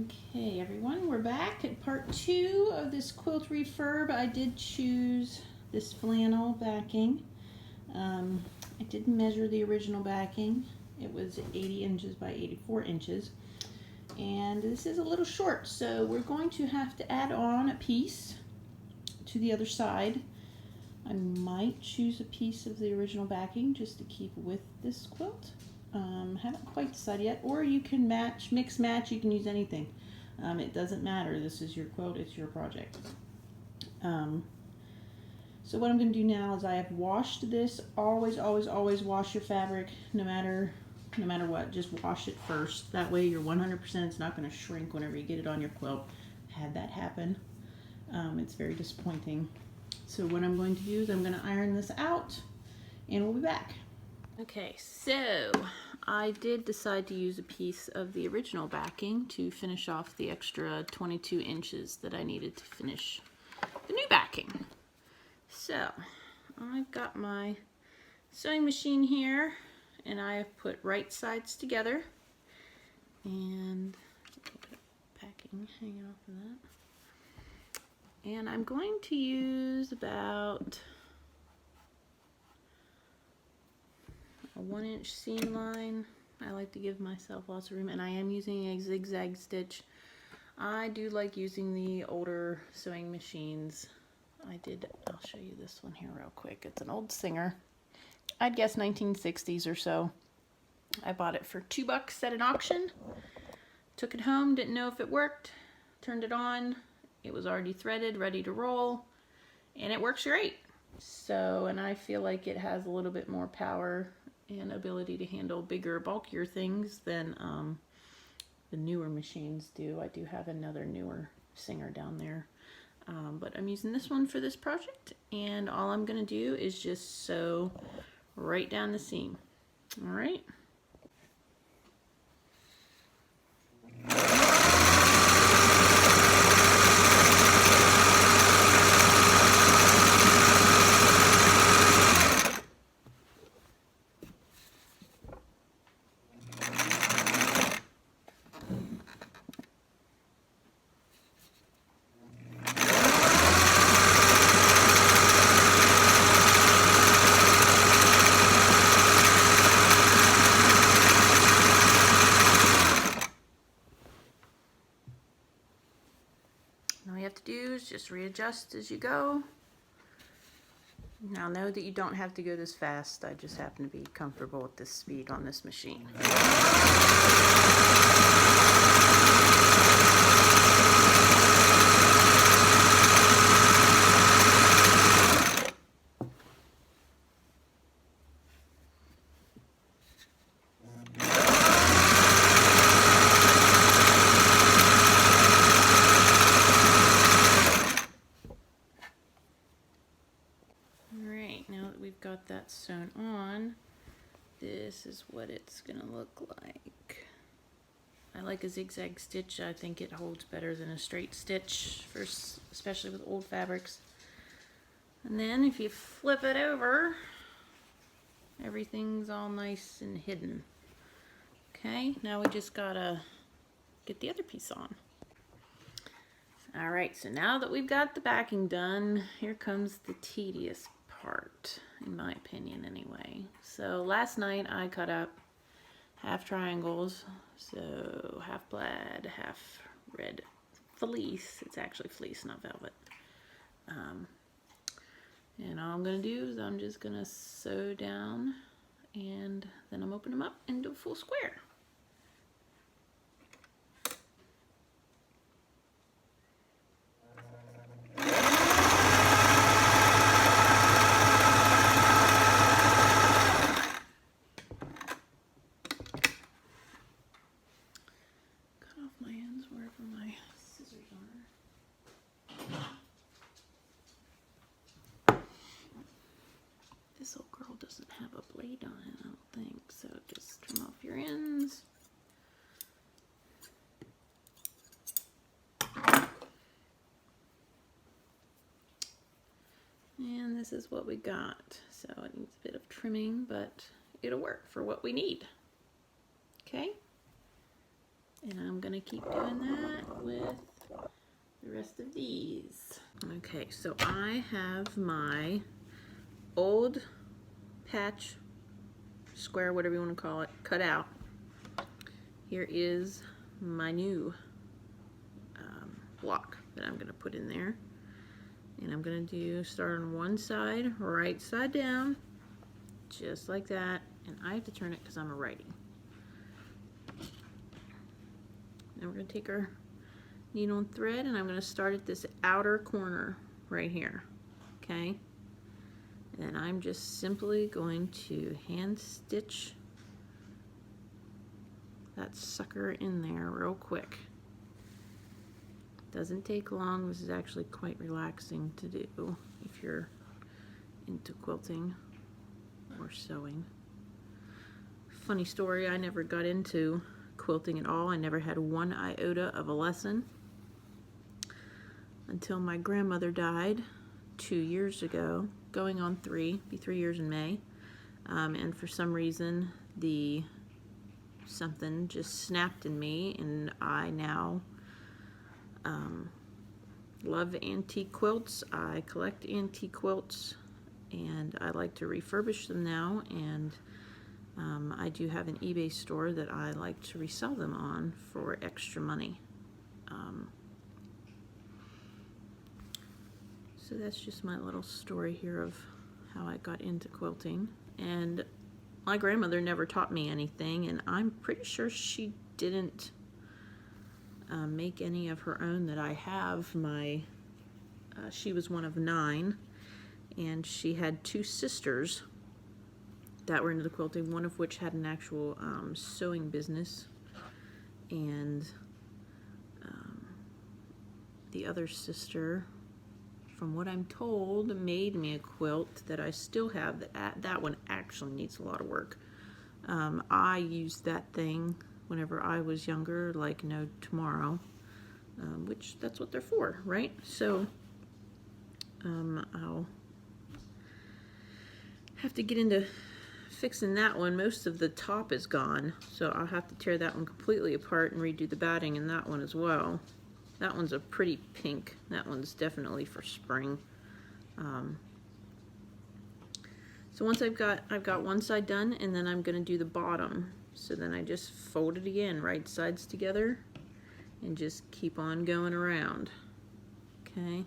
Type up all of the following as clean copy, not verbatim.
Okay everyone, we're back at part 2 of this quilt refurb. I did choose this flannel backing. I did measure the original backing. It was 80 inches by 84 inches. And this is a little short, so we're going to have to add on a piece to the other side. I might choose a piece of the original backing just to keep with this quilt. Haven't quite decided yet, or you can mix match, you can use anything. It doesn't matter, this is your quilt, it's your project. So what I'm going to do now is I have washed this. Always wash your fabric, no matter what, just wash it first. That way you're 100% it's not going to shrink whenever you get it on your quilt. Had that happen. It's very disappointing. So what I'm going to do is I'm going to iron this out and we'll be back. Okay, so I did decide to use a piece of the original backing to finish off the extra 22 inches that I needed to finish the new backing. So I've got my sewing machine here and I have put right sides together and packing hanging off of that. And I'm going to use about a 1-inch seam line. I like to give myself lots of room, and I am using a zigzag stitch. I do like using the older sewing machines. I'll show you this one here real quick. It's an old Singer. I'd guess 1960s or so. I bought it for $2 at an auction. Took it home, didn't know if it worked. Turned it on. It was already threaded, ready to roll, and it works great. So, and I feel like it has a little bit more power and ability to handle bigger, bulkier things than the newer machines do. I do have another newer Singer down there, but I'm using this one for this project, and all I'm going to do is just sew right down the seam. All right. All you have to do is just readjust as you go. Now know that you don't have to go this fast. I just happen to be comfortable at this speed on this machine. Got that sewn on, this is what it's gonna look like. I like a zigzag stitch. I think it holds better than a straight stitch, especially with old fabrics. And then if you flip it over, everything's all nice and hidden. Okay, now we just gotta get the other piece on. All right, so now that we've got the backing done, here comes the tedious part, in my opinion anyway. So last night I cut up half triangles, so half plaid, half red fleece. It's actually fleece, not velvet. And all I'm gonna do is I'm just gonna sew down, and then I'm open them up and do a full square. This old girl doesn't have a blade on it, I don't think, so just trim off your ends. And this is what we got. So it needs a bit of trimming, but it'll work for what we need. Okay? And I'm gonna keep doing that with the rest of these. Okay, so I have my old patch, square, whatever you want to call it, cut out. Here is my new block that I'm gonna put in there. And I'm gonna start on one side, right side down, just like that. And I have to turn it because I'm a righty. Now we're gonna take our needle and thread, and I'm going to start at this outer corner right here, okay? And I'm just simply going to hand stitch that sucker in there real quick. Doesn't take long. This is actually quite relaxing to do if you're into quilting or sewing. Funny story, I never got into quilting at all. I never had one iota of a lesson until my grandmother died 2 years ago, going on 3, be 3 years in May. And for some reason, something just snapped in me, and I now love antique quilts. I collect antique quilts, and I like to refurbish them now, and I do have an eBay store that I like to resell them on for extra money. So that's just my little story here of how I got into quilting. And my grandmother never taught me anything, and I'm pretty sure she didn't make any of her own that I have. She was one of 9, and she had 2 sisters that were into the quilting, one of which had an actual sewing business, and the other sister, from what I'm told, made me a quilt that I still have. That one actually needs a lot of work. I used that thing whenever I was younger, like no tomorrow, which that's what they're for, right? So I'll have to get into fixing that one. Most of the top is gone, so I'll have to tear that one completely apart and redo the batting in that one as well. That one's a pretty pink. That one's definitely for spring. So once I've got one side done, and then I'm gonna do the bottom. So then I just fold it again, right sides together, and just keep on going around. Okay.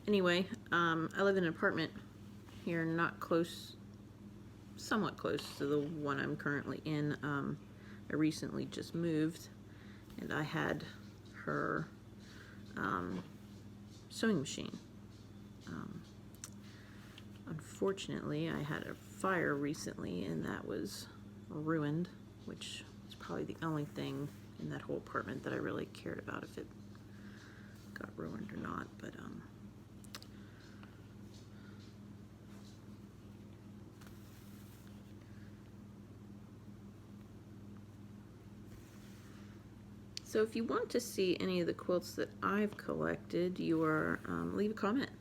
Anyway, I live in an apartment here, not close, somewhat close to the one I'm currently in. I recently just moved, and I had her sewing machine. Unfortunately, I had a fire recently, and that was ruined, which is probably the only thing in that whole apartment that I really cared about, if it got ruined or not. But so if you want to see any of the quilts that I've collected, leave a comment.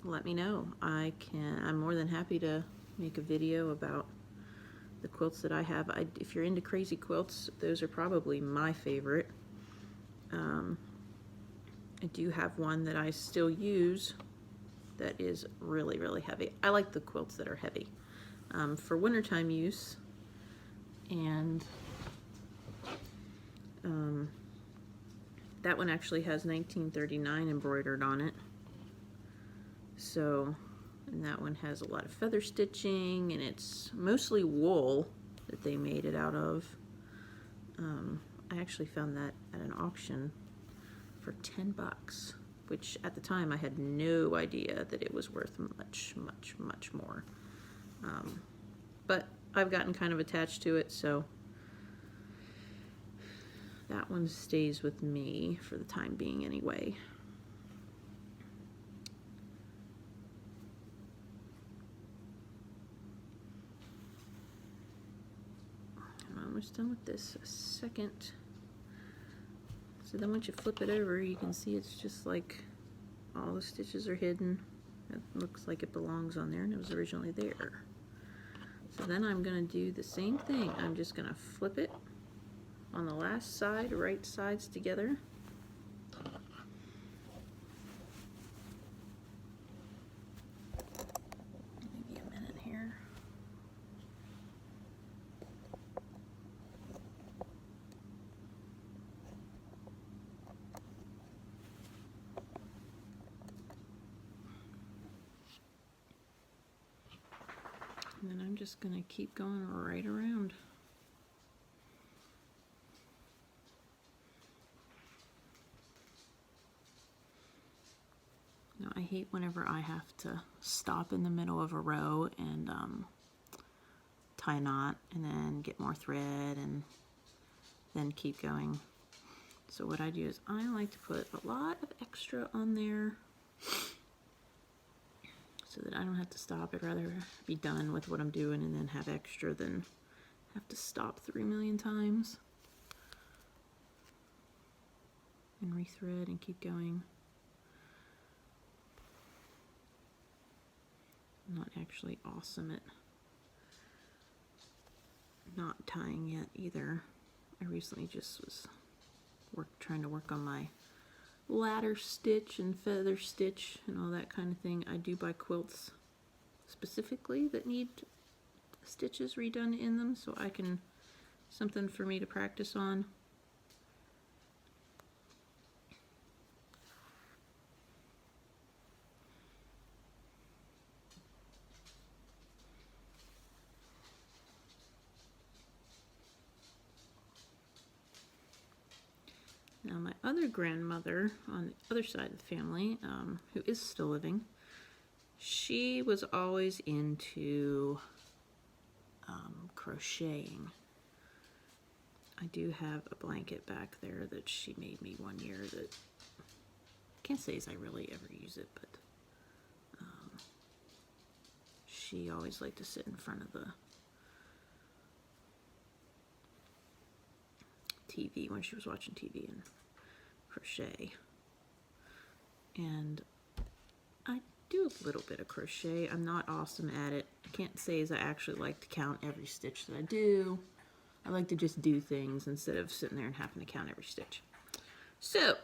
Let me know. I'm more than happy to make a video about the quilts that I have. If you're into crazy quilts, those are probably my favorite. I do have one that I still use that is really, really heavy. I like the quilts that are heavy for wintertime use. And that one actually has 1939 embroidered on it. So, and that one has a lot of feather stitching, and it's mostly wool that they made it out of. I actually found that at an auction for 10 bucks, which at the time I had no idea that it was worth much, much, much more. But I've gotten kind of attached to it, so that one stays with me for the time being anyway. I'm almost done with this second. So then once you flip it over, you can see it's just like all the stitches are hidden. It looks like it belongs on there, and it was originally there. So then I'm going to do the same thing. I'm just going to flip it on the last side, right sides together. Maybe a minute here. And then I'm just going to keep going right around. Now, I hate whenever I have to stop in the middle of a row and tie a knot and then get more thread and then keep going. So what I do is I like to put a lot of extra on there so that I don't have to stop. I'd rather be done with what I'm doing and then have extra than have to stop 3 million times and rethread and keep going. I'm not actually awesome at not tying yet either. I recently just was trying to work on my ladder stitch and feather stitch and all that kind of thing. I do buy quilts specifically that need stitches redone in them, so I can, something for me to practice on. Now my other grandmother on the other side of the family, who is still living, she was always into crocheting. I do have a blanket back there that she made me one year that I can't say as I really ever use it, but she always liked to sit in front of the TV when she was watching TV and crochet. And I do a little bit of crochet. I'm not awesome at it. I can't say as I actually like to count every stitch that I do. I like to just do things instead of sitting there and having to count every stitch. So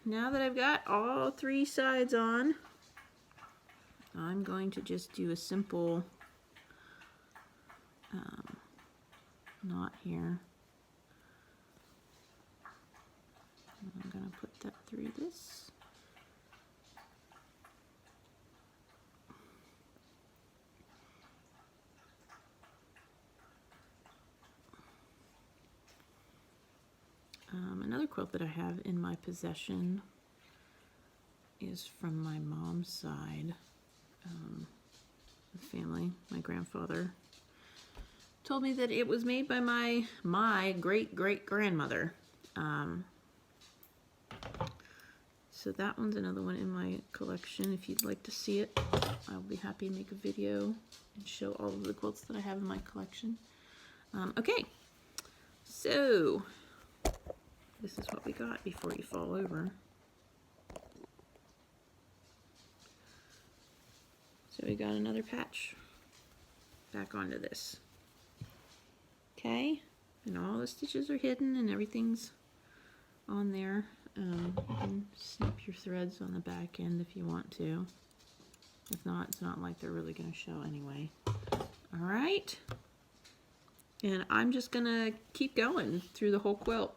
now that I've got all 3 sides on, I'm going to just do a simple knot here. I'm going to put that through this. Another quilt that I have in my possession is from my mom's side of the family. My grandfather told me that it was made by my great-great-grandmother. So that one's another one in my collection. If you'd like to see it, I'll be happy to make a video and show all of the quilts that I have in my collection. Okay, so this is what we got before you fall over. So we got another patch back onto this. Okay, and all the stitches are hidden and everything's on there. You can snip your threads on the back end if you want to. If not, it's not like they're really going to show anyway. All right, and I'm just going to keep going through the whole quilt.